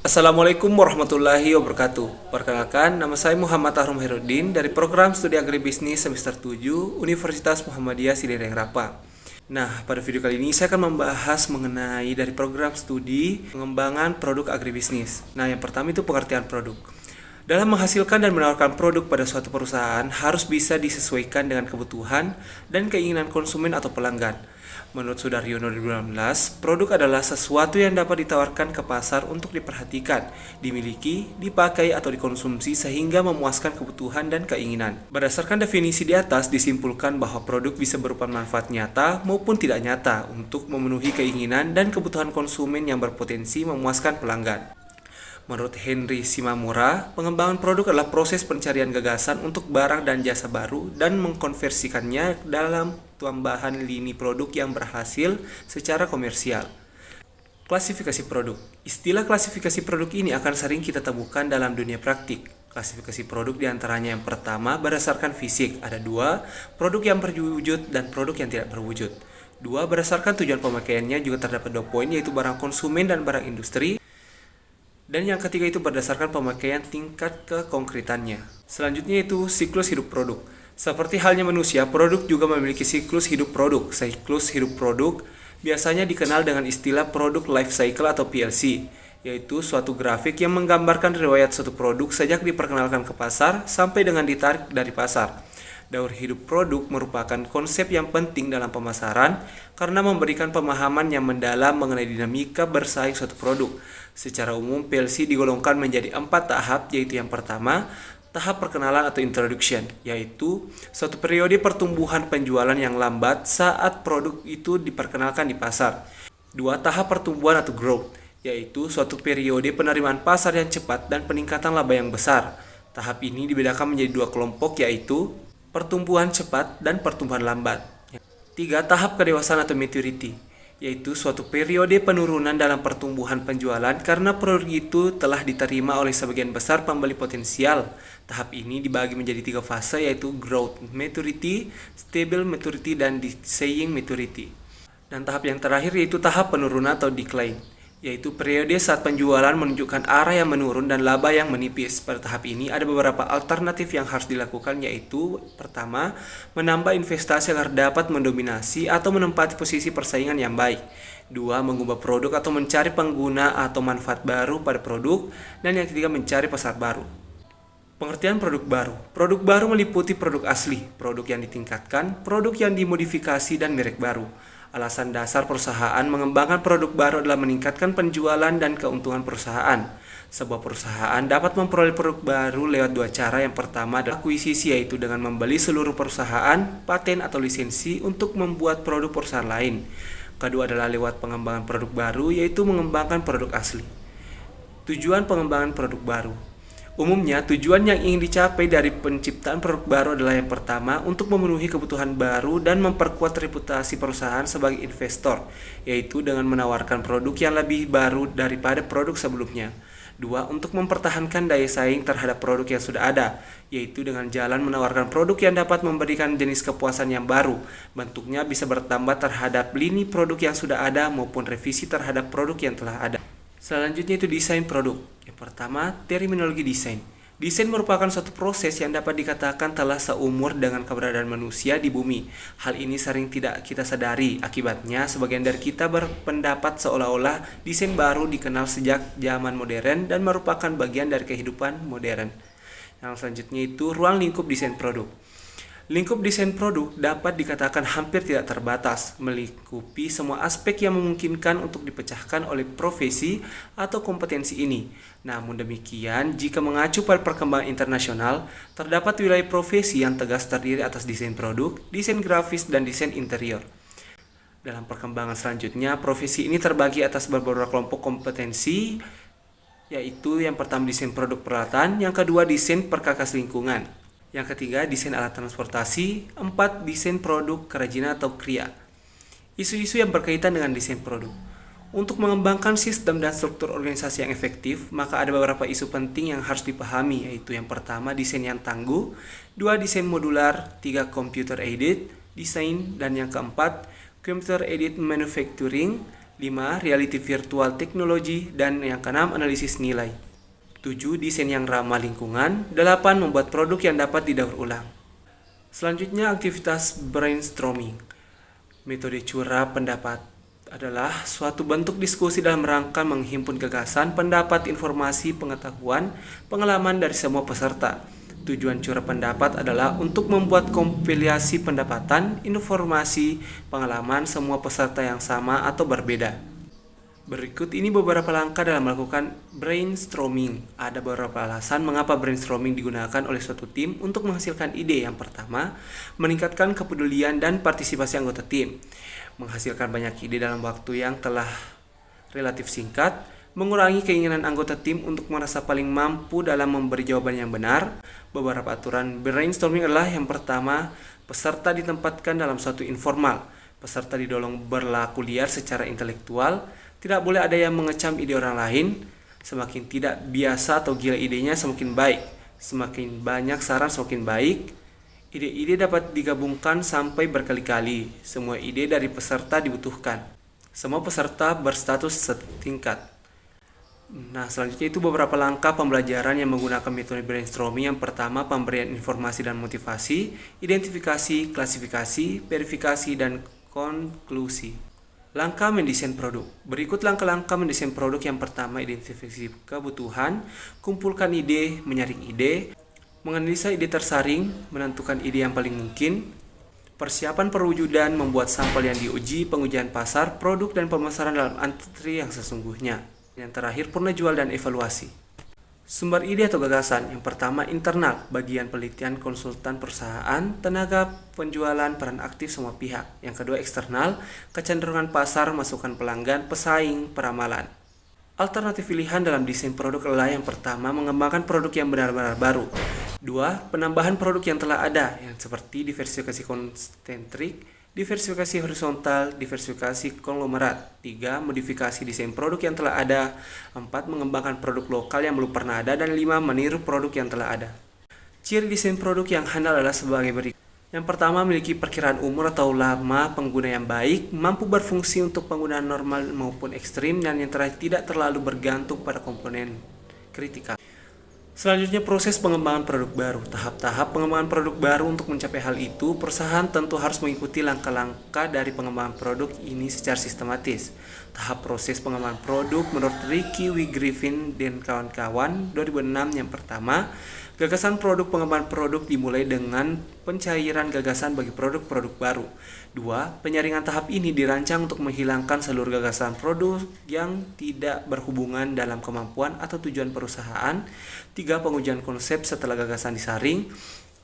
Assalamualaikum warahmatullahi wabarakatuh. Perkenalkan, nama saya Muhammad Ahrum Herudin dari program studi agribisnis semester 7 Universitas Muhammadiyah Sidereng Rapa. Nah, pada video kali ini saya akan membahas mengenai dari program studi pengembangan produk agribisnis. Nah, yang pertama itu pengertian produk. Dalam menghasilkan dan menawarkan produk pada suatu perusahaan harus bisa disesuaikan dengan kebutuhan dan keinginan konsumen atau pelanggan. Menurut Sudaryono 2016, produk adalah sesuatu yang dapat ditawarkan ke pasar untuk diperhatikan, dimiliki, dipakai atau dikonsumsi sehingga memuaskan kebutuhan dan keinginan. Berdasarkan definisi di atas disimpulkan bahwa produk bisa berupa manfaat nyata maupun tidak nyata untuk memenuhi keinginan dan kebutuhan konsumen yang berpotensi memuaskan pelanggan. Menurut Henry Shimamura, pengembangan produk adalah proses pencarian gagasan untuk barang dan jasa baru dan mengkonversikannya dalam tambahan lini produk yang berhasil secara komersial. Klasifikasi produk. Istilah klasifikasi produk ini akan sering kita temukan dalam dunia praktik. Klasifikasi produk diantaranya yang pertama berdasarkan fisik, ada dua, produk yang berwujud dan produk yang tidak berwujud. Dua, berdasarkan tujuan pemakaiannya juga terdapat 2 poin, yaitu barang konsumen dan barang industri. Dan yang ketiga itu berdasarkan pemakaian tingkat kekonkretannya. Selanjutnya itu siklus hidup produk. Seperti halnya manusia, produk juga memiliki siklus hidup produk. Siklus hidup produk biasanya dikenal dengan istilah product life cycle atau PLC, yaitu suatu grafik yang menggambarkan riwayat suatu produk sejak diperkenalkan ke pasar sampai dengan ditarik dari pasar. Daur hidup produk merupakan konsep yang penting dalam pemasaran karena memberikan pemahaman yang mendalam mengenai dinamika bersaing suatu produk. Secara umum, PLC digolongkan menjadi 4 tahap, yaitu yang pertama, tahap perkenalan atau introduction, yaitu suatu periode pertumbuhan penjualan yang lambat saat produk itu diperkenalkan di pasar. 2. Tahap pertumbuhan atau growth, yaitu suatu periode penerimaan pasar yang cepat dan peningkatan laba yang besar. Tahap ini dibedakan menjadi 2 kelompok, yaitu pertumbuhan cepat dan pertumbuhan lambat. 3. Tahap kedewasaan atau maturity, yaitu suatu periode penurunan dalam pertumbuhan penjualan karena produk itu telah diterima oleh sebagian besar pembeli potensial. Tahap ini dibagi menjadi 3 fase, yaitu growth maturity, stable maturity, dan decaying maturity. Dan tahap yang terakhir yaitu tahap penurunan atau decline, yaitu periode saat penjualan menunjukkan arah yang menurun dan laba yang menipis. Pada tahap ini ada beberapa alternatif yang harus dilakukan, yaitu pertama, menambah investasi agar dapat mendominasi atau menempati posisi persaingan yang baik. 2. Mengubah produk atau mencari pengguna atau manfaat baru pada produk. Dan yang ketiga, mencari pasar baru. Pengertian produk baru. Produk baru meliputi produk asli, produk yang ditingkatkan, produk yang dimodifikasi, dan merek baru. Alasan dasar perusahaan mengembangkan produk baru adalah meningkatkan penjualan dan keuntungan perusahaan. Sebuah perusahaan dapat memperoleh produk baru lewat 2 cara. Yang pertama adalah akuisisi, yaitu dengan membeli seluruh perusahaan, paten atau lisensi untuk membuat produk perusahaan lain. Kedua adalah lewat pengembangan produk baru, yaitu mengembangkan produk asli. Tujuan pengembangan produk baru. Umumnya, tujuan yang ingin dicapai dari penciptaan produk baru adalah yang pertama, untuk memenuhi kebutuhan baru dan memperkuat reputasi perusahaan sebagai investor, yaitu dengan menawarkan produk yang lebih baru daripada produk sebelumnya. 2. Untuk mempertahankan daya saing terhadap produk yang sudah ada, yaitu dengan jalan menawarkan produk yang dapat memberikan jenis kepuasan yang baru. Bentuknya bisa bertambah terhadap lini produk yang sudah ada maupun revisi terhadap produk yang telah ada. Selanjutnya itu desain produk. Yang pertama, terminologi desain. Desain merupakan suatu proses yang dapat dikatakan telah seumur dengan keberadaan manusia di bumi. Hal ini sering tidak kita sadari. Akibatnya, sebagian dari kita berpendapat seolah-olah desain baru dikenal sejak zaman modern dan merupakan bagian dari kehidupan modern. Yang selanjutnya itu ruang lingkup desain produk. Lingkup desain produk dapat dikatakan hampir tidak terbatas, melingkupi semua aspek yang memungkinkan untuk dipecahkan oleh profesi atau kompetensi ini. Namun demikian, jika mengacu pada perkembangan internasional, terdapat wilayah profesi yang tegas terdiri atas desain produk, desain grafis, dan desain interior. Dalam perkembangan selanjutnya, profesi ini terbagi atas beberapa kelompok kompetensi, yaitu yang pertama desain produk peralatan, yang kedua desain perkakas lingkungan, yang ketiga, desain alat transportasi. 4. Desain produk kerajinan atau KRIA. Isu-isu yang berkaitan dengan desain produk. Untuk mengembangkan sistem dan struktur organisasi yang efektif, maka ada beberapa isu penting yang harus dipahami, yaitu yang pertama, desain yang tangguh. 2. Desain modular. 3. Computer aided design. Dan yang keempat, computer aided manufacturing. 5. Reality virtual technology. Dan yang keenam, analisis nilai. 7. Desain yang ramah lingkungan. 8. Membuat produk yang dapat didaur ulang. Selanjutnya, aktivitas brainstorming. Metode curah pendapat adalah suatu bentuk diskusi dalam rangka menghimpun gagasan, pendapat, informasi, pengetahuan, pengalaman dari semua peserta. Tujuan curah pendapat adalah untuk membuat kompilasi pendapatan, informasi, pengalaman semua peserta yang sama atau berbeda. Berikut ini beberapa langkah dalam melakukan brainstorming. Ada beberapa alasan mengapa brainstorming digunakan oleh suatu tim untuk menghasilkan ide. Yang pertama, meningkatkan kepedulian dan partisipasi anggota tim. Menghasilkan banyak ide dalam waktu yang telah relatif singkat, mengurangi keinginan anggota tim untuk merasa paling mampu dalam memberi jawaban yang benar. Beberapa aturan brainstorming adalah: yang pertama, peserta ditempatkan dalam suatu informal. Peserta didorong berlaku liar secara intelektual. Tidak boleh ada yang mengecam ide orang lain. Semakin tidak biasa atau gila idenya, semakin baik. Semakin banyak saran, semakin baik. Ide-ide dapat digabungkan sampai berkali-kali. Semua ide dari peserta dibutuhkan. Semua peserta berstatus setingkat. Nah, selanjutnya itu beberapa langkah pembelajaran yang menggunakan metode brainstorming. Yang pertama, pemberian informasi dan motivasi, identifikasi, klasifikasi, verifikasi, dan konklusi. Langkah mendesain produk. Berikut langkah-langkah mendesain produk. Yang pertama, identifikasi kebutuhan, kumpulkan ide, menyaring ide, menganalisa ide tersaring, menentukan ide yang paling mungkin, persiapan perwujudan, membuat sampel yang diuji, pengujian pasar, produk dan pemasaran dalam antri yang sesungguhnya. Yang terakhir, purna jual dan evaluasi. Sumber ide atau gagasan. Yang pertama, internal, bagian penelitian, konsultan perusahaan, tenaga penjualan, peran aktif semua pihak. Yang kedua, eksternal, kecenderungan pasar, masukan pelanggan, pesaing, peramalan. Alternatif pilihan dalam desain produk adalah: yang pertama, mengembangkan produk yang benar-benar baru. 2. Penambahan produk yang telah ada, yang seperti diversifikasi konsentrik, diversifikasi horizontal, diversifikasi konglomerat. 3. Modifikasi desain produk yang telah ada. 4. Mengembangkan produk lokal yang belum pernah ada. Dan 5. Meniru produk yang telah ada. Ciri desain produk yang handal adalah sebagai berikut. Yang pertama, memiliki perkiraan umur atau lama pengguna yang baik, mampu berfungsi untuk penggunaan normal maupun ekstrim, dan yang terakhir, tidak terlalu bergantung pada komponen kritikal. Selanjutnya, proses pengembangan produk baru. Tahap-tahap pengembangan produk baru. Untuk mencapai hal itu, perusahaan tentu harus mengikuti langkah-langkah dari pengembangan produk ini secara sistematis. Tahap proses pengembangan produk menurut Ricky W. Griffin dan kawan-kawan 2006. Yang pertama, gagasan produk. Pengembangan produk dimulai dengan pencairan gagasan bagi produk-produk baru. 2. Penyaringan. Tahap ini dirancang untuk menghilangkan seluruh gagasan produk yang tidak berhubungan dalam kemampuan atau tujuan perusahaan. 3. Pengujian konsep setelah gagasan disaring.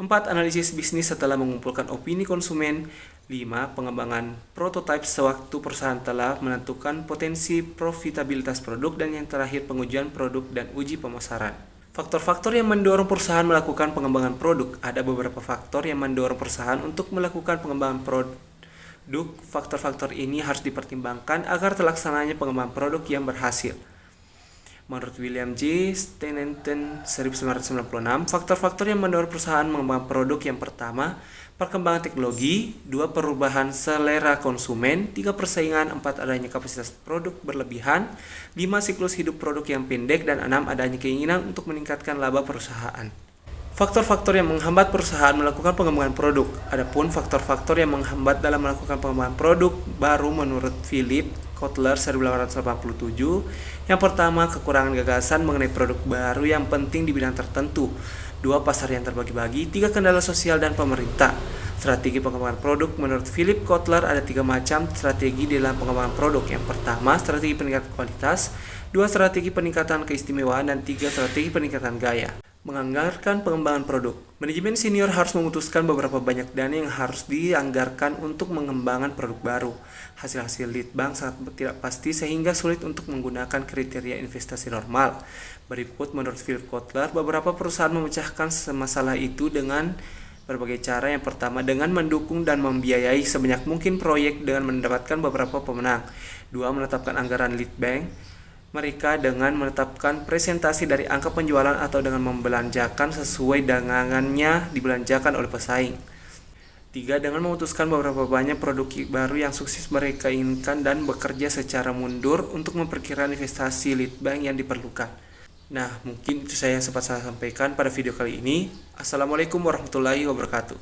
4. Analisis bisnis setelah mengumpulkan opini konsumen. 5. Pengembangan prototipe sewaktu perusahaan telah menentukan potensi profitabilitas produk. Dan yang terakhir, pengujian produk dan uji pemasaran. Faktor-faktor yang mendorong perusahaan melakukan pengembangan produk. Ada beberapa faktor yang mendorong perusahaan untuk melakukan pengembangan produk. Faktor-faktor ini harus dipertimbangkan agar terlaksananya pengembangan produk yang berhasil. Menurut William J. Stanton 1996, faktor-faktor yang mendorong perusahaan mengembangkan produk: yang pertama, perkembangan teknologi. 2. Perubahan selera konsumen. 3. Persaingan. 4. Adanya kapasitas produk berlebihan. 5. Siklus hidup produk yang pendek. Dan 6. Adanya keinginan untuk meningkatkan laba perusahaan. Faktor-faktor yang menghambat perusahaan melakukan pengembangan produk. Adapun faktor-faktor yang menghambat dalam melakukan pengembangan produk baru menurut Philip Kotler 1887. Yang pertama, kekurangan gagasan mengenai produk baru yang penting di bidang tertentu. 2. Pasar yang terbagi-bagi. 3. Kendala sosial dan pemerintah. Strategi pengembangan produk menurut Philip Kotler ada 3 macam strategi dalam pengembangan produk. Yang pertama, strategi peningkatan kualitas. 2. Strategi peningkatan keistimewaan. Dan 3. Strategi peningkatan gaya. Menganggarkan pengembangan produk. Manajemen senior harus memutuskan beberapa banyak dana yang harus dianggarkan untuk mengembangkan produk baru. Hasil-hasil lead bank sangat tidak pasti sehingga sulit untuk menggunakan kriteria investasi normal. Berikut menurut Philip Kotler, beberapa perusahaan memecahkan masalah itu dengan berbagai cara. Yang pertama, dengan mendukung dan membiayai sebanyak mungkin proyek dengan mendapatkan beberapa pemenang. 2. Menetapkan anggaran lead bank mereka dengan menetapkan presentasi dari angka penjualan atau dengan membelanjakan sesuai dagangannya dibelanjakan oleh pesaing. Tiga, dengan memutuskan beberapa banyak produk baru yang sukses mereka inginkan dan bekerja secara mundur untuk memperkirakan investasi lead bank yang diperlukan. Nah, mungkin itu saya yang sempat saya sampaikan pada video kali ini. Assalamualaikum warahmatullahi wabarakatuh.